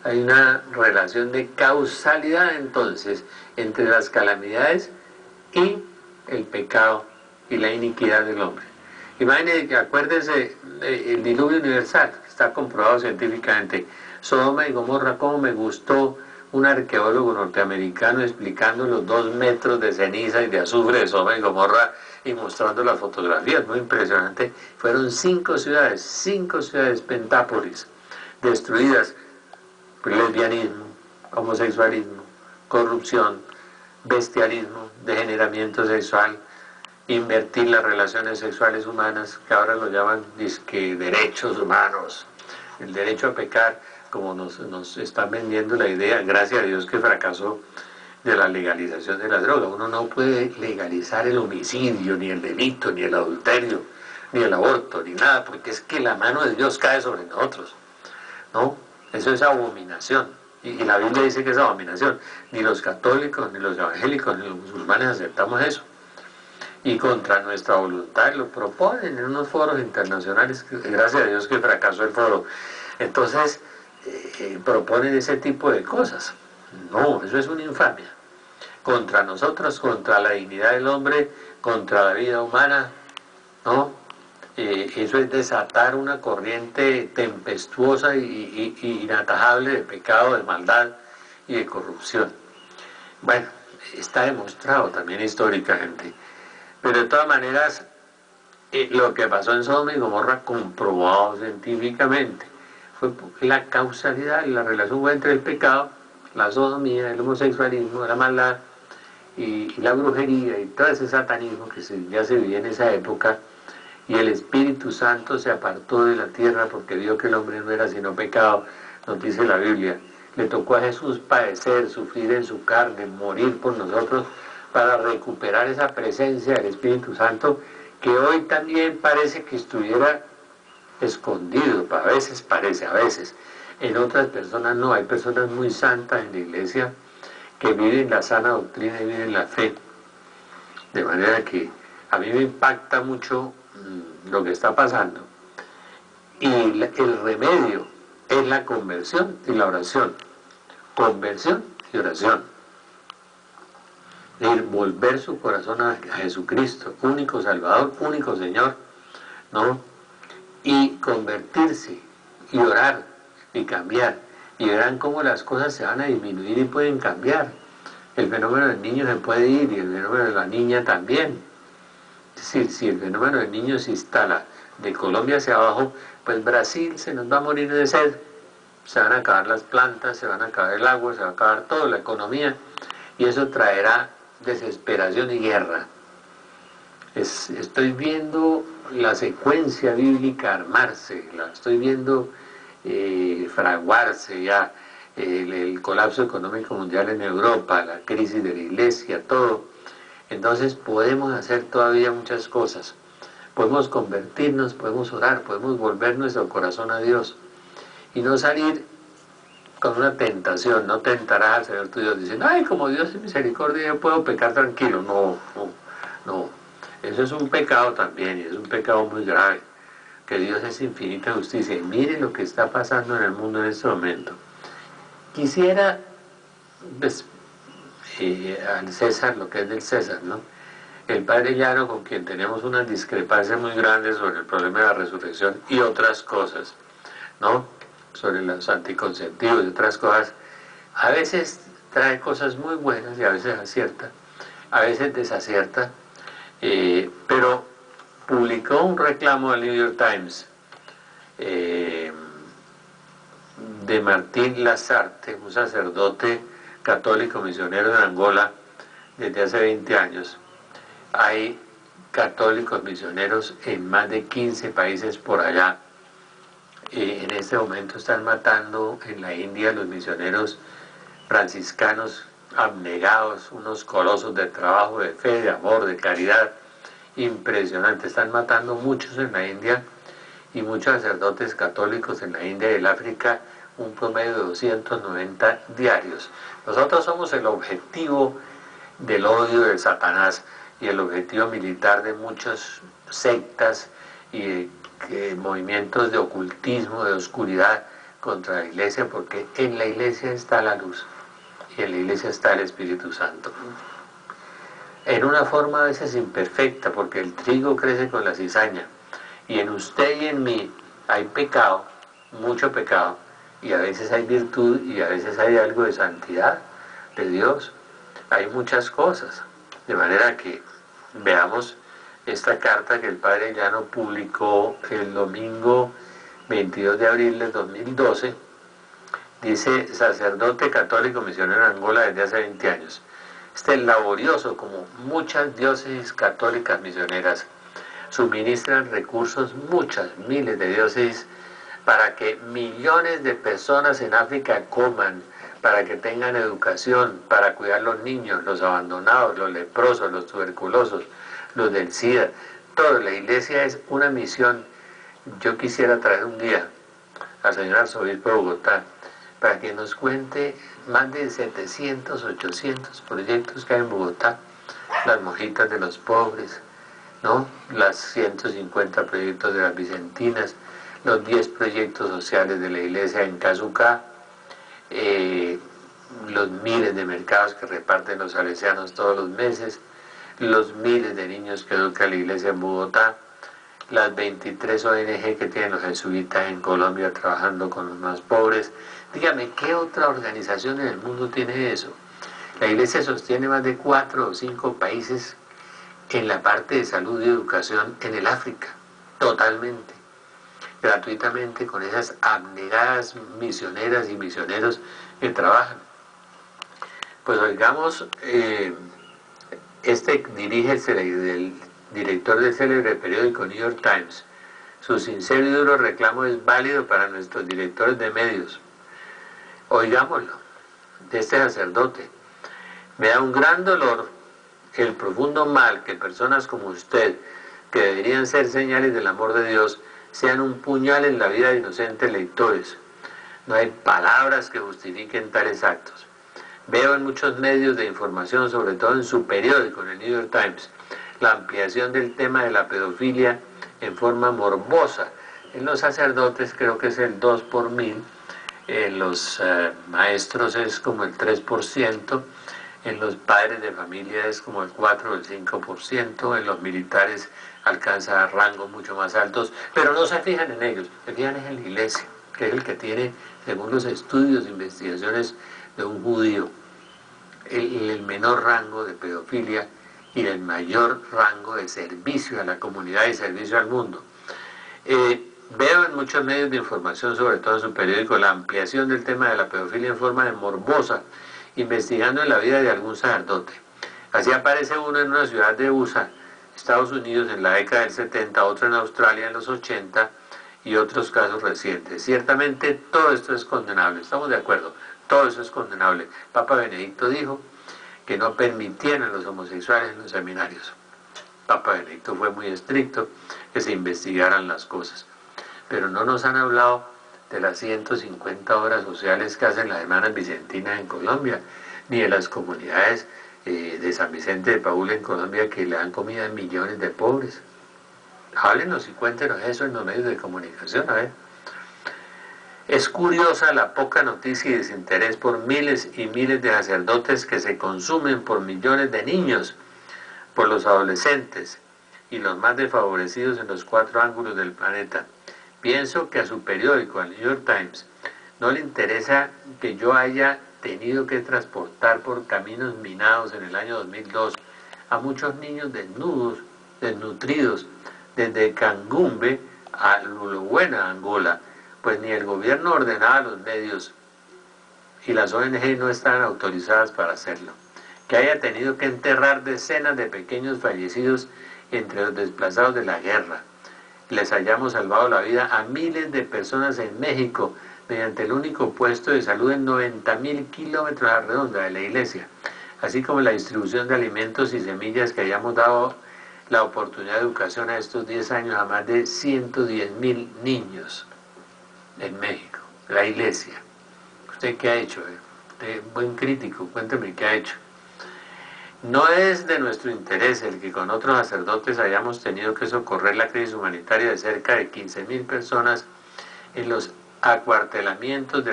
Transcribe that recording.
Hay una relación de causalidad entonces entre las calamidades y el pecado y la iniquidad del hombre. Imagínense que acuérdense el diluvio universal, que está comprobado científicamente. Sodoma y Gomorra, como me gustó un arqueólogo norteamericano explicando los 2 metros de ceniza y de azufre de Sodoma y Gomorra y mostrando las fotografías, muy impresionante. Fueron 5 ciudades, Pentápolis, destruidas por lesbianismo, homosexualismo, corrupción, bestialismo, degeneramiento sexual, invertir las relaciones sexuales humanas, que ahora lo llaman disque derechos humanos, el derecho a pecar, como nos están vendiendo la idea, gracias a Dios que fracasó, de la legalización de la droga. Uno no puede legalizar el homicidio, ni el delito, ni el adulterio, ni el aborto, ni nada, porque es que la mano de Dios cae sobre nosotros, ¿no? Eso es abominación, y la Biblia dice que es abominación. Ni los católicos, ni los evangélicos, ni los musulmanes aceptamos eso. Y contra nuestra voluntad lo proponen en unos foros internacionales, gracias a Dios que fracasó el foro. Entonces, proponen ese tipo de cosas. No, eso es una infamia. Contra nosotros, contra la dignidad del hombre, contra la vida humana, ¿no? Eso es desatar una corriente tempestuosa y inatajable de pecado, de maldad y de corrupción. Bueno, está demostrado también históricamente. Pero de todas maneras, lo que pasó en Sodoma y Gomorra, comprobado científicamente, fue la causalidad y la relación fue entre el pecado, la sodomía, el homosexualismo, la maldad y la brujería y todo ese satanismo que ya se vivía en esa época, y el Espíritu Santo se apartó de la tierra porque vio que el hombre no era sino pecado, nos dice la Biblia. Le tocó a Jesús padecer, sufrir en su carne, morir por nosotros para recuperar esa presencia del Espíritu Santo que hoy también parece que estuviera escondido, a veces parece, a veces. En otras personas no, hay personas muy santas en la iglesia que viven la sana doctrina y viven la fe. De manera que a mí me impacta mucho lo que está pasando. Y el remedio es la conversión y la oración. Conversión y oración. Es decir, volver su corazón a Jesucristo, único Salvador, único Señor, ¿no? Y convertirse, y orar, y cambiar. Y verán cómo las cosas se van a disminuir y pueden cambiar. El fenómeno del niño se puede ir y el fenómeno de la niña también. Es decir, si el fenómeno del niño se instala de Colombia hacia abajo, pues Brasil se nos va a morir de sed. Se van a acabar las plantas, se van a acabar el agua, se va a acabar todo, la economía, y eso traerá desesperación y guerra. Estoy viendo la secuencia bíblica armarse, la estoy viendo fraguarse ya, el colapso económico mundial en Europa, la crisis de la iglesia, todo. Entonces podemos hacer todavía muchas cosas. Podemos convertirnos, podemos orar, podemos volver nuestro corazón a Dios y no salir con una tentación. No tentarás al Señor tu Dios diciendo, ay, como Dios es misericordia, yo puedo pecar tranquilo. No, no, no. Eso es un pecado también, y es un pecado muy grave, que Dios es infinita justicia. Y mire lo que está pasando en el mundo en este momento. Quisiera, pues, al César, lo que es del César, ¿no? El padre Llano, con quien tenemos una discrepancia muy grande sobre el problema de la resurrección y otras cosas, ¿no? Sobre los anticonceptivos y otras cosas, a veces trae cosas muy buenas y a veces acierta, a veces desacierta, pero publicó un reclamo del New York Times de Martín Lazarte, un sacerdote católico misionero de Angola desde hace 20 años. Hay católicos misioneros en más de 15 países por allá. En este momento están matando en la India los misioneros franciscanos abnegados, unos colosos de trabajo, de fe, de amor, de caridad, impresionante. Están matando muchos en la India y muchos sacerdotes católicos en la India y el África, un promedio de 290 diarios. Nosotros somos el objetivo del odio de Satanás y el objetivo militar de muchas sectas y movimientos de ocultismo, de oscuridad, contra la iglesia, porque en la iglesia está la luz y en la iglesia está el Espíritu Santo. En una forma a veces imperfecta, porque el trigo crece con la cizaña, y en usted y en mí hay pecado, mucho pecado, y a veces hay virtud y a veces hay algo de santidad de Dios. Hay muchas cosas, de manera que veamos esta carta que el padre Llano publicó el domingo 22 de abril del 2012. Dice: sacerdote católico misionero en Angola desde hace 20 años. Este laborioso, como muchas diócesis católicas misioneras, suministran recursos, muchas, miles de diócesis, para que millones de personas en África coman, para que tengan educación, para cuidar los niños, los abandonados, los leprosos, los tuberculosos, los del SIDA. Todo, la iglesia es una misión. Yo quisiera traer un día al señor arzobispo de Bogotá para que nos cuente más de 700, 800 proyectos que hay en Bogotá, las mojitas de los pobres, ¿no? Las 150 proyectos de las Vicentinas, los 10 proyectos sociales de la iglesia en Casucá, los miles de mercados que reparten los salesianos todos los meses, los miles de niños que educa la iglesia en Bogotá, las 23 ONG que tienen los jesuitas en Colombia trabajando con los más pobres. Dígame, ¿qué otra organización en el mundo tiene eso? La iglesia sostiene más de 4 o 5 países en la parte de salud y educación en el África, totalmente, gratuitamente, con esas abnegadas misioneras y misioneros que trabajan. Pues oigamos, dirige el director del célebre periódico New York Times. Su sincero y duro reclamo es válido para nuestros directores de medios. Oigámoslo, de este sacerdote. Me da un gran dolor el profundo mal que personas como usted, que deberían ser señales del amor de Dios, sean un puñal en la vida de inocentes lectores. No hay palabras que justifiquen tales actos. Veo en muchos medios de información, sobre todo en su periódico, en el New York Times, la ampliación del tema de la pedofilia en forma morbosa. En los sacerdotes creo que es el 2 por 1000, en los maestros es como el 3%, en los padres de familia es como el 4 o el 5%, en los militares alcanza rangos mucho más altos, pero no se fijan en ellos, se fijan en la iglesia, que es el que tiene, según los estudios e investigaciones de un judío, el menor rango de pedofilia y el mayor rango de servicio a la comunidad y servicio al mundo. Veo en muchos medios de información, sobre todo en su periódico, la ampliación del tema de la pedofilia en forma de morbosa, investigando en la vida de algún sacerdote. Así aparece uno en una ciudad de USA, Estados Unidos, en la década del 70, otro en Australia en los 80 y otros casos recientes. Ciertamente todo esto es condenable, estamos de acuerdo, todo eso es condenable. Papa Benedicto dijo que no permitieran a los homosexuales en los seminarios. Papa Benedicto fue muy estricto, que se investigaran las cosas. Pero no nos han hablado de las 150 obras sociales que hacen las hermanas vicentinas en Colombia, ni de las comunidades de San Vicente de Paúl en Colombia que le dan comida a millones de pobres. Háblenos y cuéntenos eso en los medios de comunicación, a ver. Es curiosa la poca noticia y desinterés por miles y miles de sacerdotes que se consumen por millones de niños, por los adolescentes y los más desfavorecidos en los 4 ángulos del planeta. Pienso que a su periódico, al New York Times, no le interesa que yo haya tenido que transportar por caminos minados en el año 2002 a muchos niños desnudos, desnutridos, desde Cangumbe a Lulubuena, Angola, pues ni el gobierno ordenaba los medios y las ONG no estaban autorizadas para hacerlo. Que haya tenido que enterrar decenas de pequeños fallecidos entre los desplazados de la guerra. Les hayamos salvado la vida a miles de personas en México mediante el único puesto de salud en 90.000 kilómetros a la redonda de la iglesia, así como la distribución de alimentos y semillas que hayamos dado la oportunidad de educación a estos 10 años a más de 110.000 niños en México, la iglesia. ¿Usted qué ha hecho? Usted, buen crítico, cuénteme qué ha hecho. No es de nuestro interés el que con otros sacerdotes hayamos tenido que socorrer la crisis humanitaria de cerca de 15.000 personas en los acuartelamientos de la